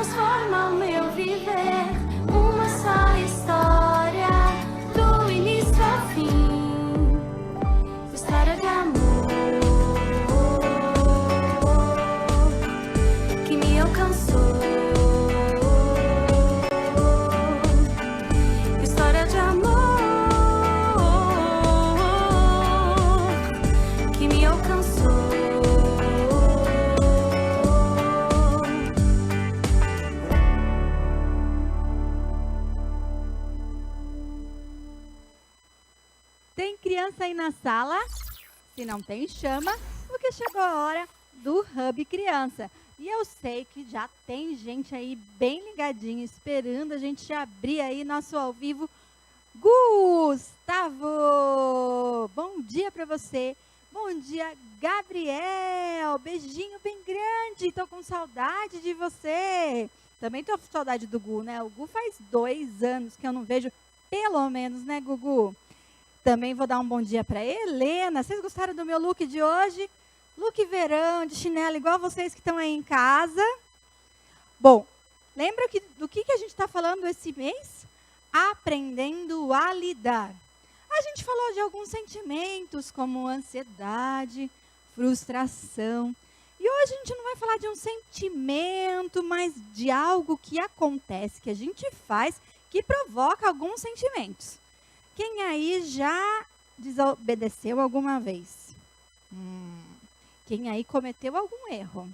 transforma o meu viver. Uma só história, do início ao fim. História de amor que me alcançou. História de amor que me alcançou. Tem criança aí na sala? Se não tem, chama, porque chegou a hora do Hub Criança. E eu sei que já tem gente aí bem ligadinha, esperando a gente abrir aí nosso ao vivo. Gustavo! Bom dia para você. Bom dia, Gabriel. Beijinho bem grande. Tô com saudade de você. Também tô com saudade do Gu, né? O Gu faz 2 anos que eu não vejo, pelo menos, né, Gugu? Também vou dar um bom dia para Helena. Vocês gostaram do meu look de hoje? Look verão, de chinelo, igual vocês que estão aí em casa. Bom, lembra do que a gente está falando esse mês? Aprendendo a lidar. A gente falou de alguns sentimentos, como ansiedade, frustração. E hoje a gente não vai falar de um sentimento, mas de algo que acontece, que a gente faz, que provoca alguns sentimentos. Quem aí já desobedeceu alguma vez? Quem aí cometeu algum erro?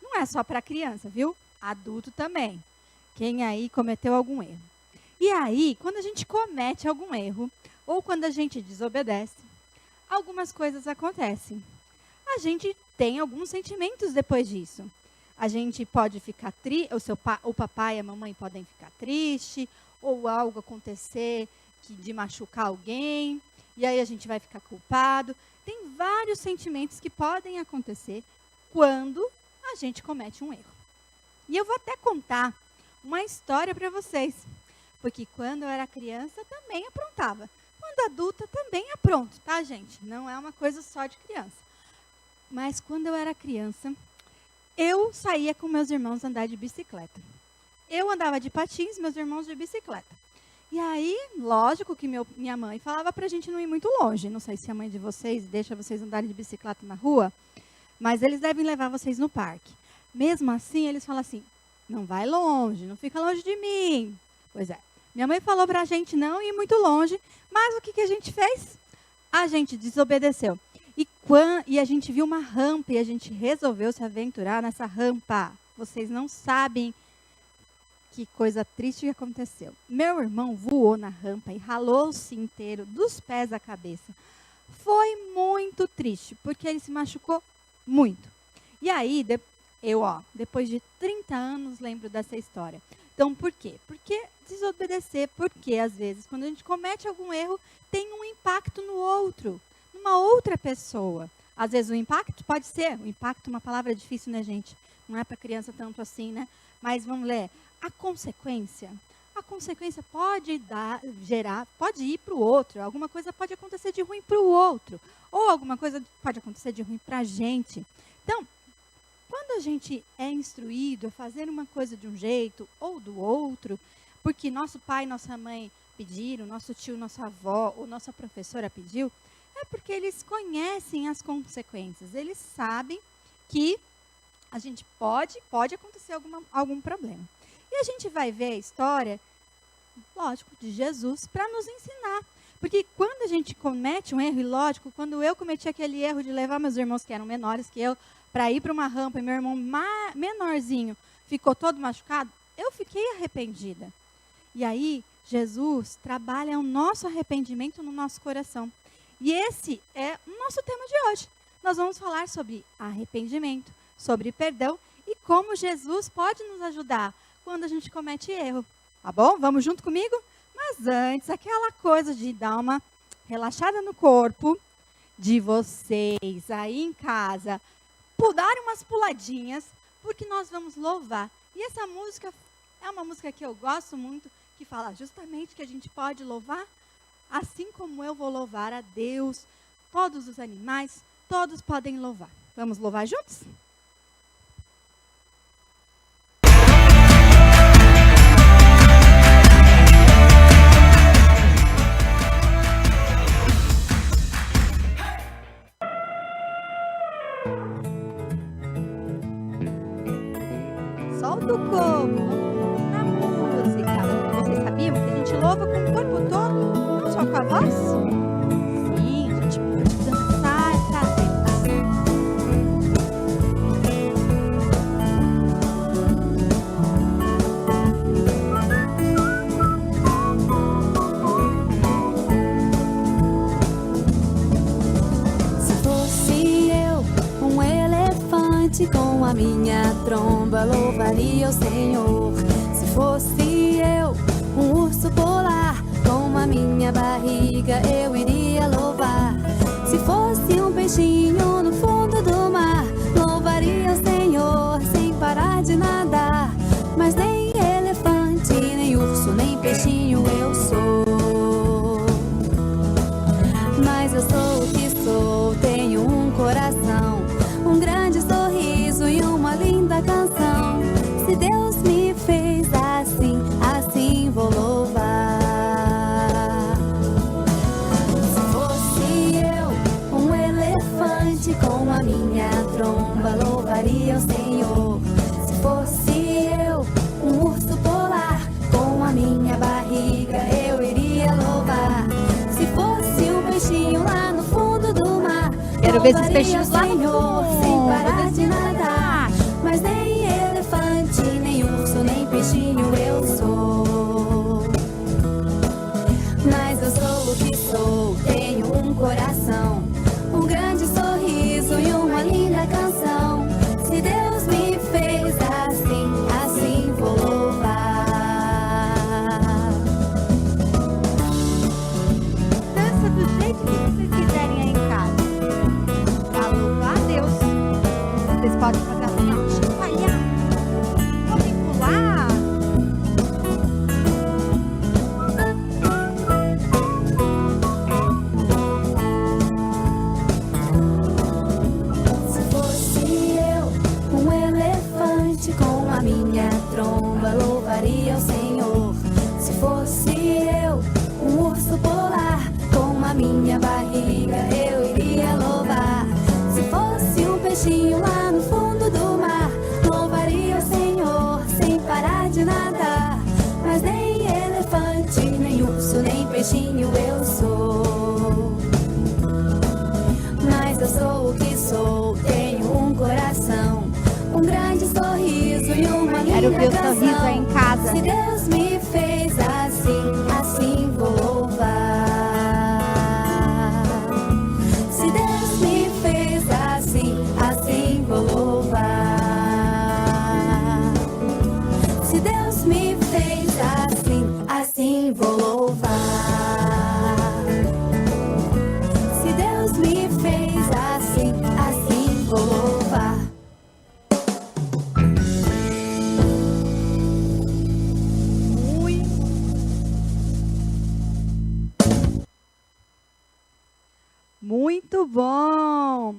Não é só para criança, viu? Adulto também. Quem aí cometeu algum erro? E aí, quando a gente comete algum erro, ou quando a gente desobedece, algumas coisas acontecem. A gente tem alguns sentimentos depois disso. A gente pode ficar triste, o papai e a mamãe podem ficar tristes, ou algo acontecer de machucar alguém, e aí a gente vai ficar culpado. Tem vários sentimentos que podem acontecer quando a gente comete um erro. E eu vou até contar uma história para vocês, porque quando eu era criança também aprontava. Quando adulta também apronto, tá, gente? Não é uma coisa só de criança. Mas quando eu era criança, eu saía com meus irmãos andar de bicicleta. Eu andava de patins, meus irmãos de bicicleta. E aí, lógico que minha mãe falava para a gente não ir muito longe. Não sei se a mãe de vocês deixa vocês andarem de bicicleta na rua, mas eles devem levar vocês no parque. Mesmo assim, eles falam assim, não vai longe, não fica longe de mim. Pois é, minha mãe falou para a gente não ir muito longe, mas o que a gente fez? A gente desobedeceu. E a gente viu uma rampa e a gente resolveu se aventurar nessa rampa. Vocês não sabem que coisa triste que aconteceu. Meu irmão voou na rampa e ralou-se inteiro, dos pés à cabeça. Foi muito triste, porque ele se machucou muito. E aí, depois de 30 anos, lembro dessa história. Então, por quê? Porque desobedecer, porque às vezes, quando a gente comete algum erro, tem um impacto no outro, numa outra pessoa. Às vezes o impacto pode ser, o impacto é uma palavra difícil, né, gente? Não é para criança tanto assim, né? Mas vamos ler. A consequência pode pode ir para o outro. Alguma coisa pode acontecer de ruim para o outro. Ou alguma coisa pode acontecer de ruim para a gente. Então, quando a gente é instruído a fazer uma coisa de um jeito ou do outro, porque nosso pai e nossa mãe pediram, nosso tio, nossa avó ou nossa professora pediu, é porque eles conhecem as consequências. Eles sabem que a gente pode acontecer algum problema. E a gente vai ver a história, lógico, de Jesus para nos ensinar. Porque quando a gente comete um erro, e lógico, quando eu cometi aquele erro de levar meus irmãos, que eram menores que eu, para ir para uma rampa, e meu irmão menorzinho ficou todo machucado, eu fiquei arrependida. E aí, Jesus trabalha o nosso arrependimento no nosso coração. E esse é o nosso tema de hoje. Nós vamos falar sobre arrependimento, sobre perdão e como Jesus pode nos ajudar quando a gente comete erro. Tá bom? Vamos junto comigo? Mas antes, aquela coisa de dar uma relaxada no corpo, de vocês aí em casa, darem umas puladinhas, porque nós vamos louvar. E essa música é uma música que eu gosto muito, que fala justamente que a gente pode louvar, assim como eu vou louvar a Deus. Todos os animais, todos podem louvar. Vamos louvar juntos? louva com o corpo todo, não só com a voz? Sim, a gente pode dançar pra Deus. Se fosse eu um elefante com a minha tromba, louvaria o Senhor. Se fosse eu um urso polar com a minha barriga, eu iria louvar. Se fosse um peixinho no fundo do mar, louvaria o Senhor sem parar de nadar. Mas nem elefante, nem urso, nem peixinho eu sou. Mas eu sou o que sou, tenho um coração, um grande sorriso e uma linda canção. Se Deus me fez assim, assim vou louvar. Se fosse eu um elefante com a minha tromba, louvaria o Senhor. Se fosse eu um urso polar com a minha barriga, eu iria louvar. Se fosse um peixinho lá no fundo do mar, Quero ver esses peixinhos lá no Senhor, fundo. sem parar de nadar. Mas nem elefante, nem urso, nem peixinho eu sou. Mas eu sou o que sou, tenho um coração, um grande sorriso e uma linda canção. Se Deus me fez assim, assim vou louvar. Dança do jeito que vocês quiserem aí em casa. Pra louvar a Deus. Vocês podem fazer assim, ó, chacoalhar. Podem pular. Se fosse eu um elefante com a minha tromba, louvaria o Senhor. Se fosse eu um urso polar com a minha barriga, eu iria louvar. Se fosse um peixinho lá no fundo do mar, louvaria o Senhor sem parar de nadar. Mas nem elefante, nem urso, nem peixinho eu sou. Mas eu sou o que sou, tenho um coração, um grande sorriso e uma linda Quero ver o canção. sorriso aí em casa. Se Deus me fez assim, assim vou louvar. Se Deus me fez assim, assim vou louvar. Se Deus me fez assim, assim vou louvar. Se Deus me fez assim, assim vou louvar. Muito bom!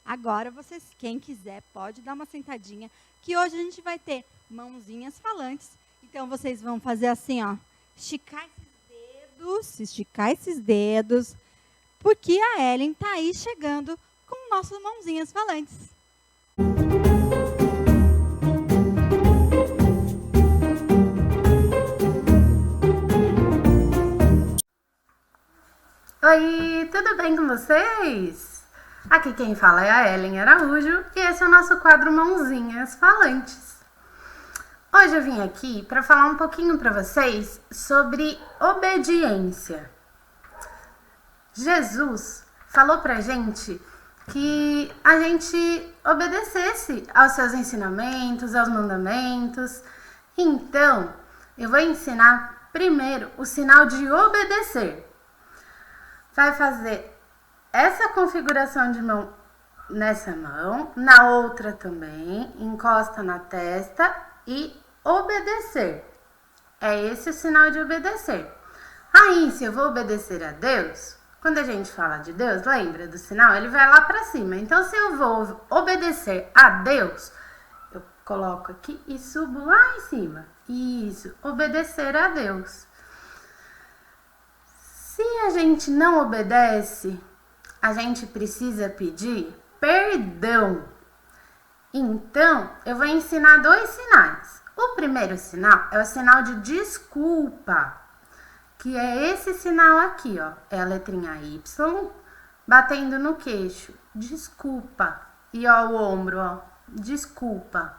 Agora vocês, quem quiser, pode dar uma sentadinha, que hoje a gente vai ter mãozinhas falantes. Então vocês vão fazer assim, ó, esticar esses dedos, porque a Ellen tá aí chegando com nossas mãozinhas falantes. Oi, tudo bem com vocês? Aqui quem fala é a Ellen Araújo e esse é o nosso quadro Mãozinhas Falantes. Hoje eu vim aqui para falar um pouquinho para vocês sobre obediência. Jesus falou pra gente que a gente obedecesse aos seus ensinamentos, aos mandamentos. Então, eu vou ensinar primeiro o sinal de obedecer. Vai fazer essa configuração de mão nessa mão, na outra também, encosta na testa e obedecer. É esse o sinal de obedecer. Aí, se eu vou obedecer a Deus, quando a gente fala de Deus, lembra do sinal? Ele vai lá para cima. Então, se eu vou obedecer a Deus, eu coloco aqui e subo lá em cima. Isso, obedecer a Deus. Se a gente não obedece, a gente precisa pedir perdão. Então, eu vou ensinar 2 sinais. O primeiro sinal é o sinal de desculpa. que é esse sinal aqui, ó. É a letrinha Y batendo no queixo. Desculpa. E ó, o ombro, ó. Desculpa.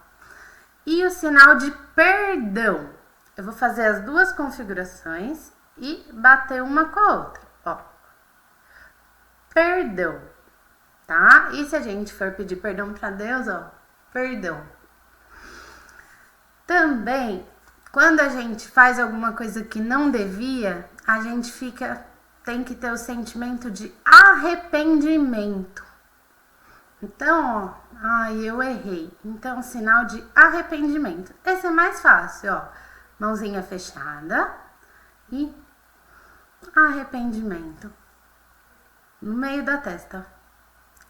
E o sinal de perdão. Eu vou fazer as duas configurações e bater uma com a outra, ó. Perdão, tá? E se a gente for pedir perdão para Deus, ó, perdão. Também, quando a gente faz alguma coisa que não devia, a gente tem que ter o sentimento de arrependimento. Então, ó, eu errei. Então, sinal de arrependimento. Esse é mais fácil, ó. Mãozinha fechada e arrependimento. No meio da testa.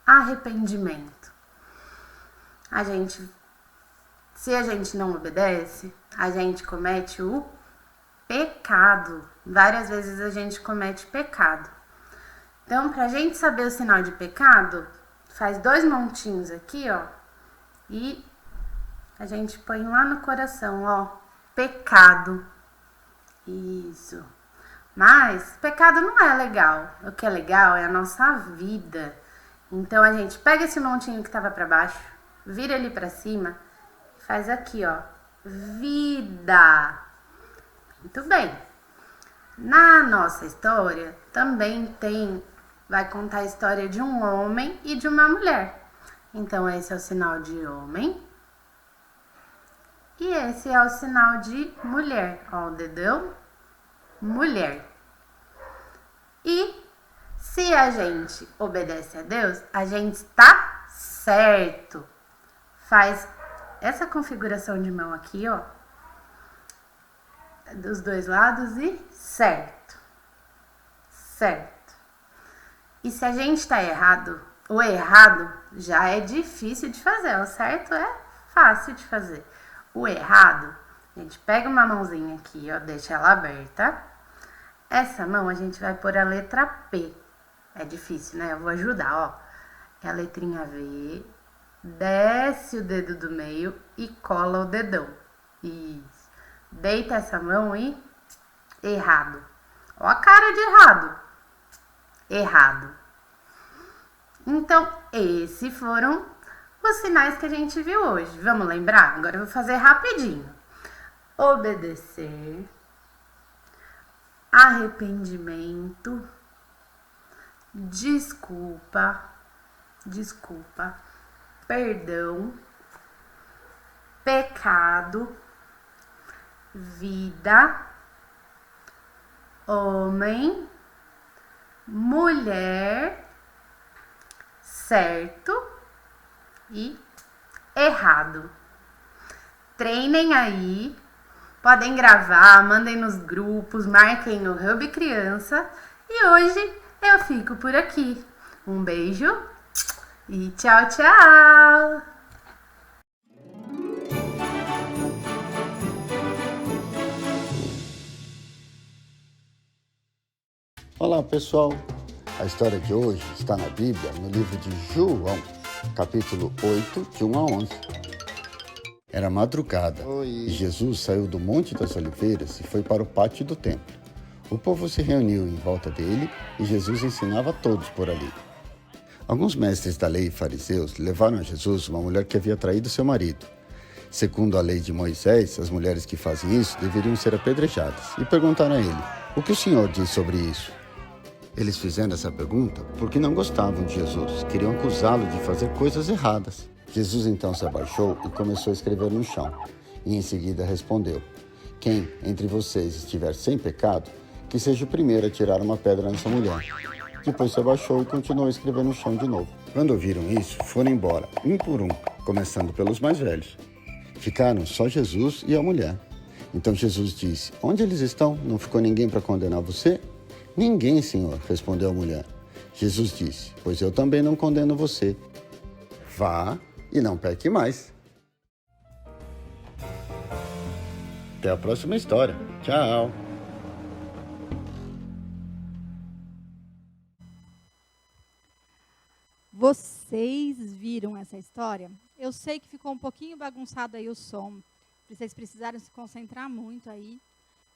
Arrependimento. Se a gente não obedece, a gente comete o pecado. Várias vezes a gente comete pecado. Então, pra gente saber o sinal de pecado, faz 2 montinhos aqui, ó. E a gente põe lá no coração, ó. Pecado. Isso. Mas pecado não é legal. O que é legal é a nossa vida. Então a gente pega esse montinho que tava para baixo, vira ele para cima e faz aqui, ó. Vida. Muito bem. Na nossa história também vai contar a história de um homem e de uma mulher. Então esse é o sinal de homem. E esse é o sinal de mulher. Ó, o dedão, mulher. E se a gente obedece a Deus, a gente está certo. Faz essa configuração de mão aqui, ó. Dos 2 lados e certo. Certo. E se a gente está errado, o errado já é difícil de fazer. O certo é fácil de fazer. O errado, a gente pega uma mãozinha aqui, ó, deixa ela aberta. Essa mão a gente vai pôr a letra P. É difícil, né? Eu vou ajudar, ó. É a letrinha V. Desce o dedo do meio e cola o dedão. Isso. Deita essa mão e errado. Ó a cara de errado. Errado. Então, esses foram os sinais que a gente viu hoje. Vamos lembrar? Agora eu vou fazer rapidinho. Obedecer. Arrependimento. Desculpa. Perdão. Pecado. Vida. Homem. Mulher. Certo e errado. Treinem aí, podem gravar, mandem nos grupos, marquem no Hub Criança. E hoje eu fico por aqui. Um beijo e tchau, tchau! Olá, pessoal! A história de hoje está na Bíblia, no livro de João, capítulo 8, de 1 a 11. Era madrugada e Jesus saiu do Monte das Oliveiras e foi para o pátio do templo. O povo se reuniu em volta dele e Jesus ensinava a todos por ali. Alguns mestres da lei e fariseus levaram a Jesus uma mulher que havia traído seu marido. Segundo a lei de Moisés, as mulheres que fazem isso deveriam ser apedrejadas e perguntaram a ele: "O que o Senhor diz sobre isso?" Eles fizeram essa pergunta porque não gostavam de Jesus, queriam acusá-lo de fazer coisas erradas. Jesus então se abaixou e começou a escrever no chão. E em seguida respondeu: "Quem entre vocês estiver sem pecado, que seja o primeiro a tirar uma pedra nessa mulher." Depois se abaixou e continuou a escrever no chão de novo. Quando ouviram isso, foram embora, um por um, começando pelos mais velhos. Ficaram só Jesus e a mulher. Então Jesus disse: "Onde eles estão? Não ficou ninguém para condenar você?" "Ninguém, Senhor", respondeu a mulher. Jesus disse: "Pois eu também não condeno você. Vá e não peque mais." Até a próxima história. Tchau! Vocês viram essa história? Eu sei que ficou um pouquinho bagunçado aí o som. Vocês precisaram se concentrar muito aí.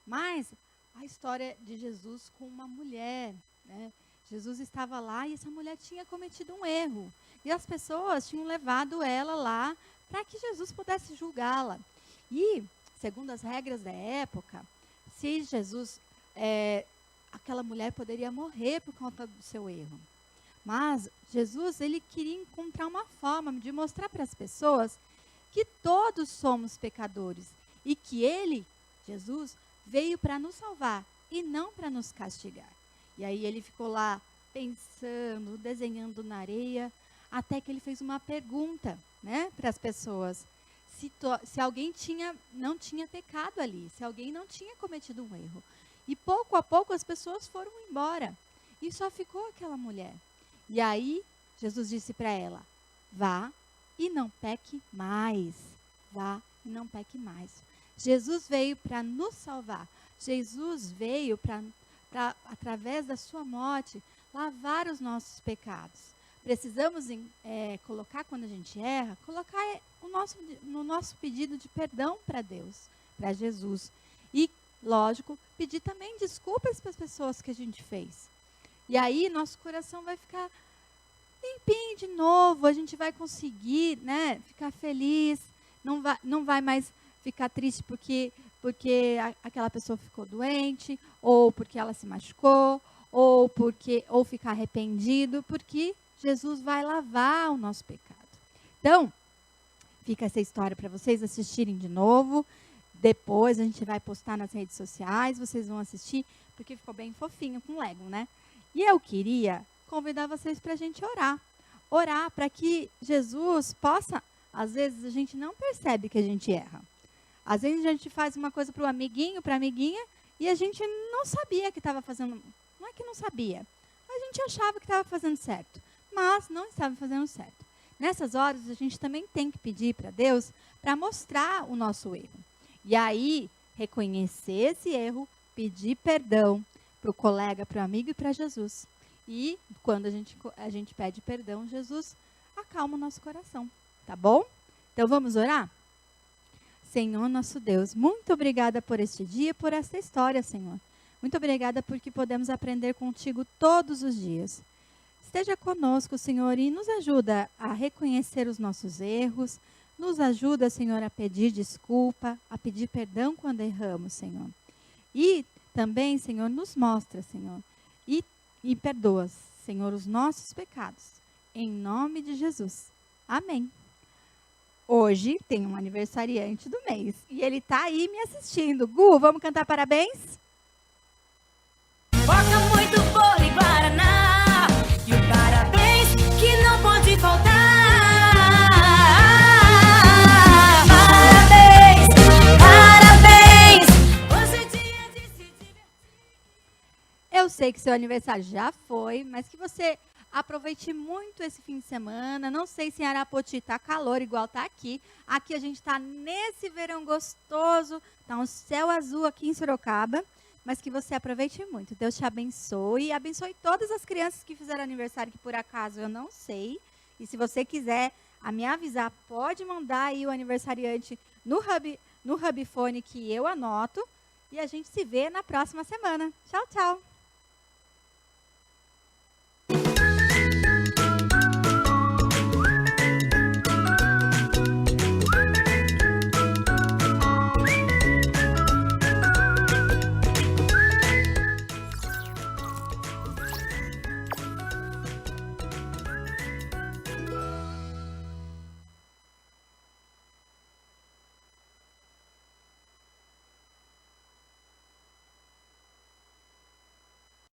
Mas a história de Jesus com uma mulher, né? Jesus estava lá e essa mulher tinha cometido um erro. E as pessoas tinham levado ela lá para que Jesus pudesse julgá-la. E, segundo as regras da época, se Jesus, aquela mulher poderia morrer por conta do seu erro. Mas Jesus, ele queria encontrar uma forma de mostrar para as pessoas que todos somos pecadores e que ele, Jesus, veio para nos salvar e não para nos castigar. E aí ele ficou lá pensando, desenhando na areia, até que ele fez uma pergunta, né, para as pessoas. Se alguém não tinha pecado ali, se alguém não tinha cometido um erro. E pouco a pouco as pessoas foram embora. E só ficou aquela mulher. E aí Jesus disse para ela, vá e não peque mais. Vá e não peque mais. Jesus veio para nos salvar. Jesus veio para, através da sua morte, lavar os nossos pecados. Precisamos colocar, quando a gente erra, colocar no nosso pedido de perdão para Deus, para Jesus. E, lógico, pedir também desculpas para as pessoas que a gente fez. E aí, nosso coração vai ficar limpinho de novo, a gente vai conseguir, né, ficar feliz, não vai mais ficar triste porque aquela pessoa ficou doente, ou porque ela se machucou, ou ficar arrependido, porque Jesus vai lavar o nosso pecado. Então, fica essa história para vocês assistirem de novo. Depois a gente vai postar nas redes sociais, vocês vão assistir, porque ficou bem fofinho com Lego, né? E eu queria convidar vocês para a gente orar. Orar para que Jesus possa, às vezes a gente não percebe que a gente erra. Às vezes a gente faz uma coisa para o amiguinho, para a amiguinha, e a gente não sabia que estava fazendo, não é que não sabia, a gente achava que estava fazendo certo, mas não estava fazendo certo. Nessas horas a gente também tem que pedir para Deus para mostrar o nosso erro. E aí, reconhecer esse erro, pedir perdão para o colega, para o amigo e para Jesus. E quando a gente pede perdão, Jesus acalma o nosso coração, tá bom? Então vamos orar? Senhor nosso Deus, muito obrigada por este dia, por esta história, Senhor. Muito obrigada porque podemos aprender contigo todos os dias. Esteja conosco, Senhor, e nos ajuda a reconhecer os nossos erros, nos ajuda, Senhor, a pedir desculpa, a pedir perdão quando erramos, Senhor. E também, Senhor, nos mostra, Senhor, e perdoa, Senhor, os nossos pecados. Em nome de Jesus. Amém. Hoje tem um aniversariante do mês e ele está aí me assistindo. Gu, vamos cantar parabéns? Boca muito bolo e guaraná, e o parabéns que não pode faltar. Parabéns, parabéns, hoje é dia de se divertir. Eu sei que seu aniversário já foi, mas que você aproveite muito esse fim de semana. Não sei se em Arapoti está calor igual está aqui. Aqui a gente está nesse verão gostoso. Está um céu azul aqui em Sorocaba. Mas que você aproveite muito. Deus te abençoe. E abençoe todas as crianças que fizeram aniversário, que por acaso eu não sei. E se você quiser me avisar, pode mandar aí o aniversariante no Hubfone que eu anoto. E a gente se vê na próxima semana. Tchau, tchau.